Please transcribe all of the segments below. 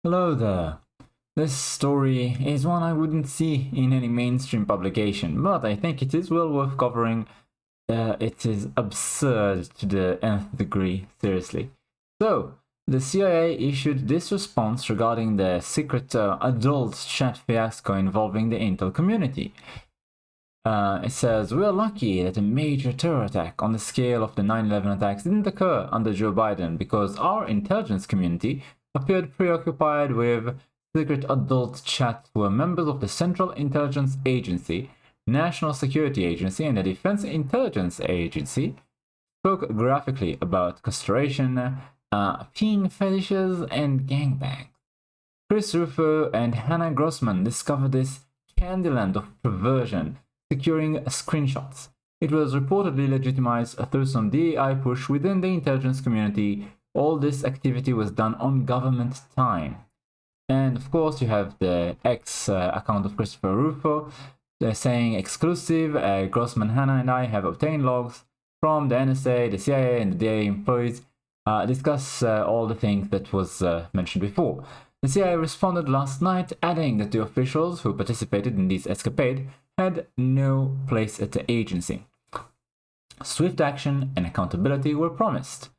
Hello there. This story is one I wouldn't see in any mainstream publication, but I think it is well worth covering. It is absurd to the nth degree, seriously. So, the CIA issued this response regarding the secret adult chat fiasco involving the Intel community. It says, "We are lucky that a major terror attack on the scale of the 9/11 attacks didn't occur under Joe Biden because our intelligence community appeared preoccupied with secret adult chats where members of the Central Intelligence Agency, National Security Agency, and the Defense Intelligence Agency spoke graphically about castration, peeing fetishes, and gangbangs. Chris Rufo and Hannah Grossman discovered this candyland of perversion, securing screenshots. It was reportedly legitimized through some DEI push within the intelligence community. All this activity was done on government time." And of course, you have the X account of Christopher Rufo. They're saying exclusive. Grossman, Hannah, and I have obtained logs from the NSA, the CIA, and the DA employees. Discuss all the things that was mentioned before. The CIA responded last night, adding that the officials who participated in this escapade had no place at the agency. Swift action and accountability were promised.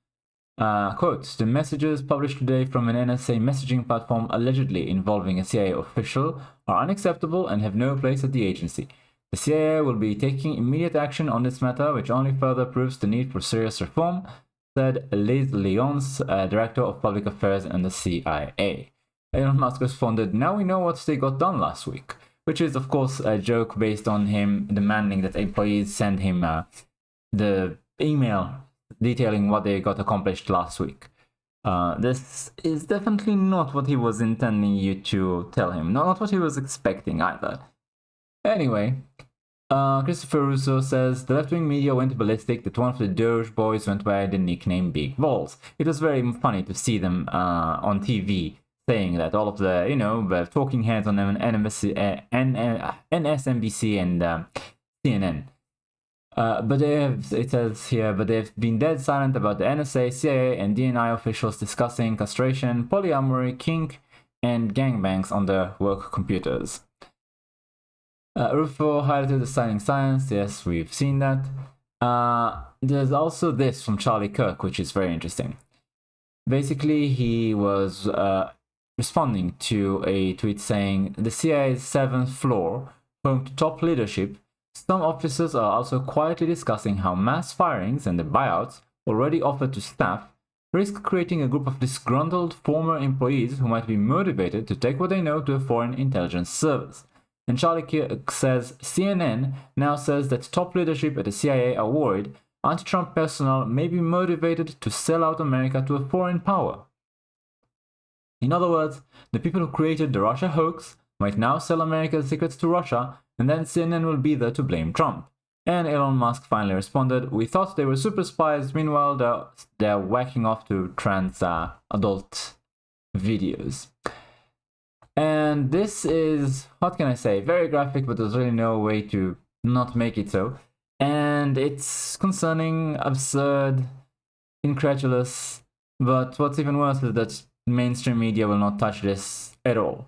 Quote, "The messages published today from an NSA messaging platform allegedly involving a CIA official are unacceptable and have no place at the agency. The CIA will be taking immediate action on this matter, which only further proves the need for serious reform," said Liz Lyons, Director of Public Affairs in the CIA. Elon Musk responded, "Now we know what they got done last week," which is, of course, a joke based on him demanding that employees send him the email detailing what they got accomplished last week. This is definitely not what he was intending you to tell him, not what he was expecting either. Anyway, Christopher Russo says the left-wing media went ballistic that one of the Doge boys went by the nickname Big Balls. It was very funny to see them on TV saying that, all of the talking heads on NSNBC and CNN. But it says here, but they've been dead silent about the NSA, CIA, and DNI officials discussing castration, polyamory, kink, and gangbangs on their work computers. Rufo highlighted the signing science. Yes, we've seen that. There's also this from Charlie Kirk, which is very interesting. Basically, he was responding to a tweet saying, "The CIA's 7th floor, home to top leadership, some officers are also quietly discussing how mass firings and the buyouts already offered to staff risk creating a group of disgruntled former employees who might be motivated to take what they know to a foreign intelligence service." And Charlie Kirk says CNN now says that top leadership at the CIA are worried anti-Trump personnel may be motivated to sell out America to a foreign power. In other words, the people who created the Russia hoax might now sell America's secrets to Russia, and then CNN will be there to blame Trump. And Elon Musk finally responded, "We thought they were super spies, meanwhile they're whacking off to trans adult videos." And this is, what can I say, very graphic, but there's really no way to not make it so. And it's concerning, absurd, incredulous, but what's even worse is that mainstream media will not touch this at all.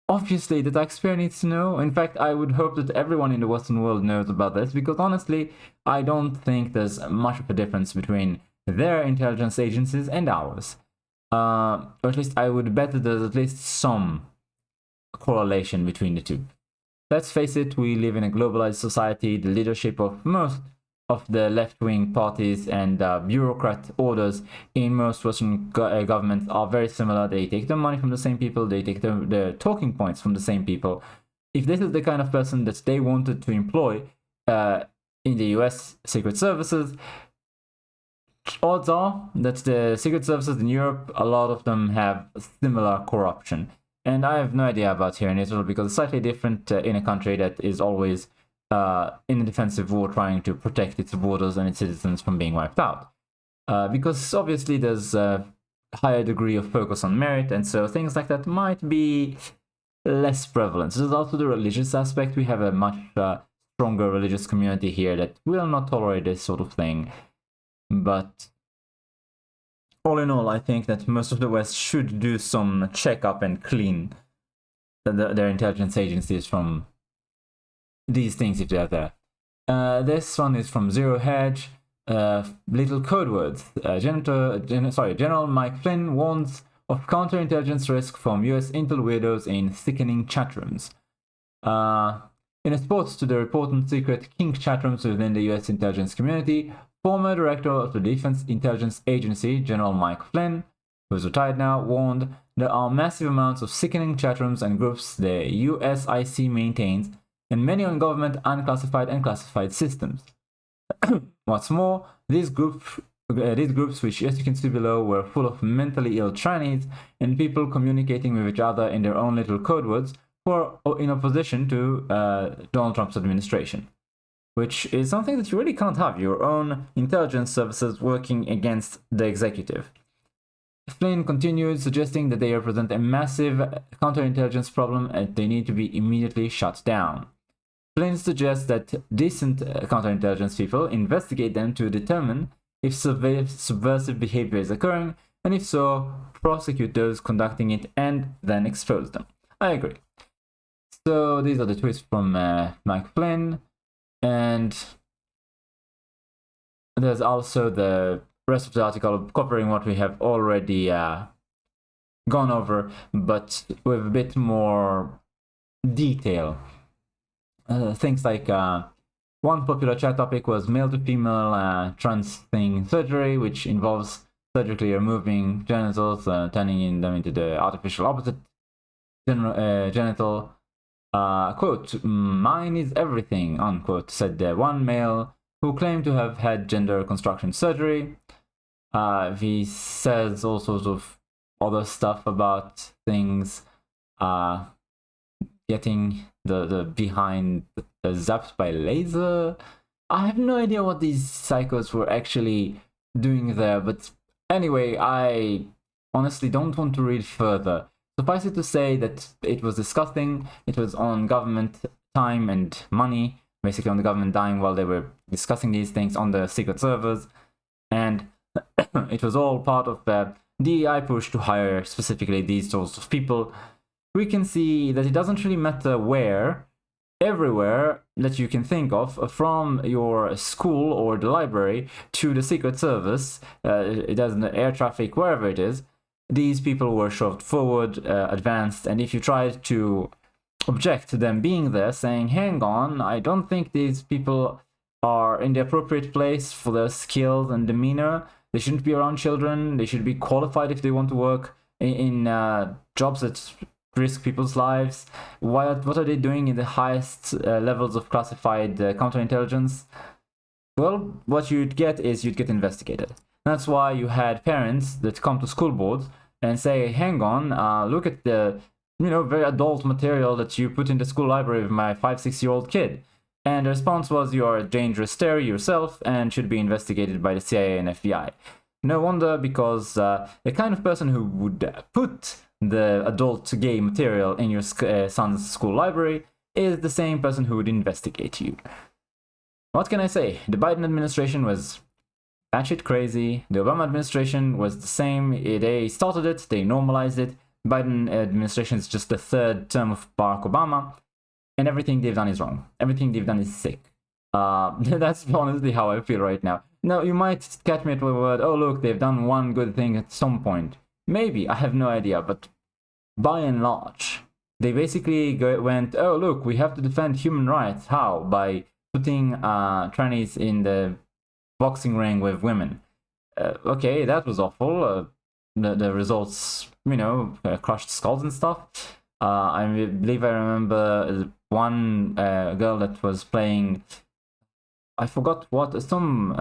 Obviously, the taxpayer needs to know. In fact, I would hope that everyone in the Western world knows about this, because honestly, I don't think there's much of a difference between their intelligence agencies and ours. Or at least I would bet that there's at least some correlation between the two. Let's face it, we live in a globalized society. The leadership of most of the left-wing parties and bureaucrat orders in most Western governments are very similar. They take the money from the same people, they take the talking points from the same people. If this is the kind of person that they wanted to employ in the US Secret Services, odds are that the Secret Services in Europe, a lot of them have similar corruption. And I have no idea about here in Israel, because it's slightly different in a country that is always in a defensive war trying to protect its borders and its citizens from being wiped out. Because obviously there's a higher degree of focus on merit, and so things like that might be less prevalent. There's also the religious aspect. We have a much stronger religious community here that will not tolerate this sort of thing. But all in all, I think that most of the West should do some checkup and clean their intelligence agencies from these things if they're there. This one is from Zero Hedge. Little code words. General Mike Flynn warns of counterintelligence risk from US Intel weirdos in thickening chatrooms. In response to the reported secret kink chatrooms within the US intelligence community, former director of the Defense Intelligence Agency, General Mike Flynn, who is retired now, warned there are massive amounts of sickening chatrooms and groups the USIC maintains, and many on government unclassified and classified systems. What's more, these groups, which as you can see below, were full of mentally ill trannies and people communicating with each other in their own little code words who are in opposition to Donald Trump's administration. Which is something that you really can't have, your own intelligence services working against the executive. Flynn continued, suggesting that they represent a massive counterintelligence problem and they need to be immediately shut down. Flynn suggests that decent counterintelligence people investigate them to determine if subversive behavior is occurring, and if so, prosecute those conducting it and then expose them. I agree. So these are the tweets from Mike Flynn, and there's also the rest of the article covering what we have already gone over, but with a bit more detail. Things like one popular chat topic was male to female trans thing surgery, which involves surgically removing genitals, turning them into the artificial opposite genital. Quote, "Mine is everything," unquote, said the one male who claimed to have had gender reconstruction surgery. He says all sorts of other stuff about things, getting the behind zapped by laser. I have no idea what these psychos were actually doing there, but anyway, I honestly don't want to read further. Suffice it to say that it was disgusting. It was on government time and money, basically on the government dime while they were discussing these things on the secret servers, and it was all part of the DEI push to hire specifically these sorts of people. We can see that it doesn't really matter where, everywhere that you can think of, from your school or the library to the Secret Service, it doesn't air traffic, wherever it is, these people were shoved forward, advanced, and if you tried to object to them being there, saying, hang on, I don't think these people are in the appropriate place for their skills and demeanor, they shouldn't be around children, they should be qualified if they want to work in jobs that risk people's lives. What are they doing in the highest levels of classified counterintelligence? Well, what you'd get is you'd get investigated. That's why you had parents that come to school boards and say, hang on, look at the very adult material that you put in the school library with my 5-6-year-old kid. And the response was, you are a dangerous terror yourself and should be investigated by the CIA and FBI. No wonder, because the kind of person who would put the adult gay material in your son's school library is the same person who would investigate you. What can I say? The Biden administration was batshit crazy. The Obama administration was the same. They started it, they normalized it. Biden administration is just the third term of Barack Obama, and everything they've done is wrong. Everything they've done is sick. That's honestly how I feel right now. Now, you might catch me at the word, oh look, they've done one good thing at some point. Maybe, I have no idea, but by and large, they basically went, oh look, we have to defend human rights. How? By putting trannies in the boxing ring with women. Okay, that was awful. The results, crushed skulls and stuff. I believe I remember one girl that was playing, I forgot what, some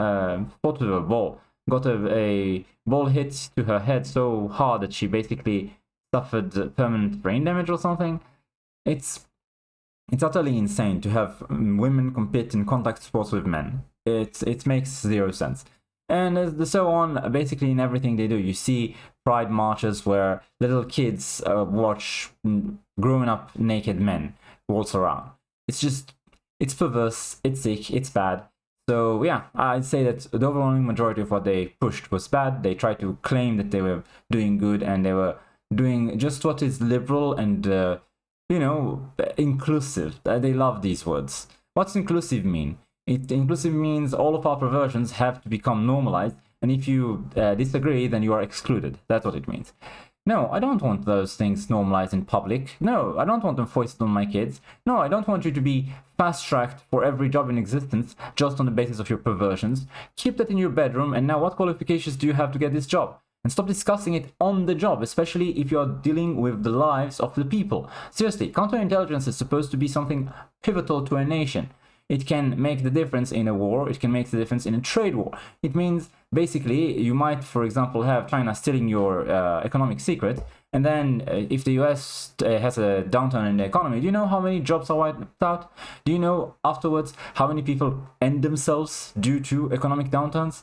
sport with a ball, got a ball hit to her head so hard that she basically suffered permanent brain damage or something. It's utterly insane to have women compete in contact sports with men. It makes zero sense. And so on, basically in everything they do. You see pride marches where little kids watch grown up naked men waltz around. It's perverse, it's sick, it's bad. So yeah, I'd say that the overwhelming majority of what they pushed was bad. They tried to claim that they were doing good and they were doing just what is liberal and, inclusive. They love these words. What's inclusive mean? Inclusive means all of our perversions have to become normalized, and if you disagree, then you are excluded. That's what it means. No, I don't want those things normalized in public. No, I don't want them foisted on my kids. No, I don't want you to be fast-tracked for every job in existence just on the basis of your perversions. Keep that in your bedroom, and now what qualifications do you have to get this job? And stop discussing it on the job, especially if you're dealing with the lives of the people. Seriously, counterintelligence is supposed to be something pivotal to a nation. It can make the difference in a war, it can make the difference in a trade war. It means, basically, you might, for example, have China stealing your economic secret, and then if the US has a downturn in the economy, do you know how many jobs are wiped out? Do you know afterwards how many people end themselves due to economic downturns?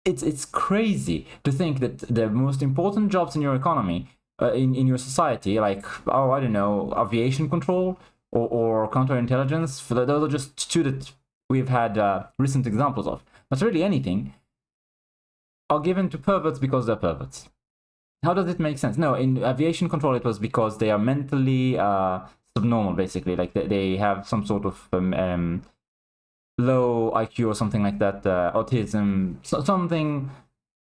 It's crazy to think that the most important jobs in your economy, in your society, like, I don't know, aviation control, or counterintelligence, those are just two that we've had recent examples of. But really anything are given to perverts because they're perverts. How does it make sense? No, in aviation control it was because they are mentally subnormal, basically. Like they have some sort of low IQ or something like that, autism, something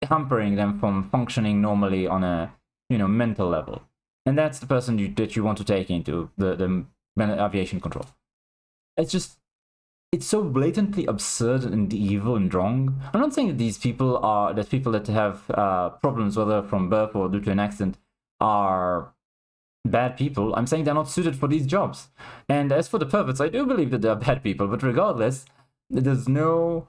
hampering them from functioning normally on a mental level. And that's the person that you want to take into the aviation control. It's so blatantly absurd and evil and wrong. I'm not saying that these people that have problems, whether from birth or due to an accident, are bad people. I'm saying they're not suited for these jobs. And as for the perverts, I do believe that they're bad people, but regardless, there's no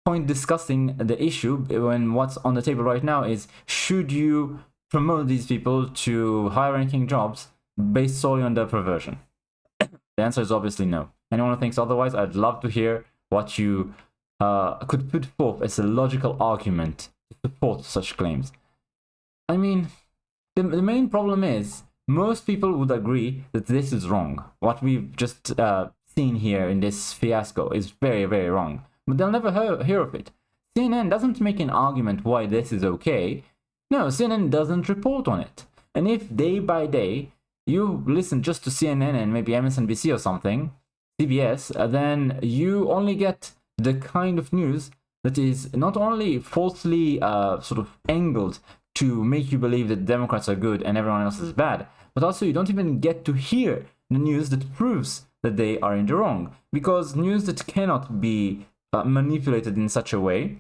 point discussing the issue when what's on the table right now is, should you promote these people to high-ranking jobs based solely on their perversion? The answer is obviously no. Anyone who thinks otherwise, I'd love to hear what you could put forth as a logical argument to support such claims. I mean, the main problem is, most people would agree that this is wrong. What we've just seen here in this fiasco is very, very wrong. But they'll never hear of it. CNN doesn't make an argument why this is okay. No, CNN doesn't report on it. And if day by day you listen just to CNN and maybe MSNBC or something, CBS, then you only get the kind of news that is not only falsely sort of angled to make you believe that Democrats are good and everyone else is bad, but also you don't even get to hear the news that proves that they are in the wrong, because news that cannot be manipulated in such a way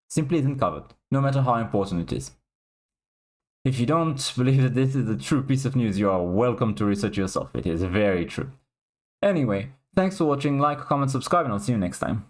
simply isn't covered, no matter how important it is. If you don't believe that this is a true piece of news, you are welcome to research yourself. It is very true. Anyway, thanks for watching, like, comment, subscribe, and I'll see you next time.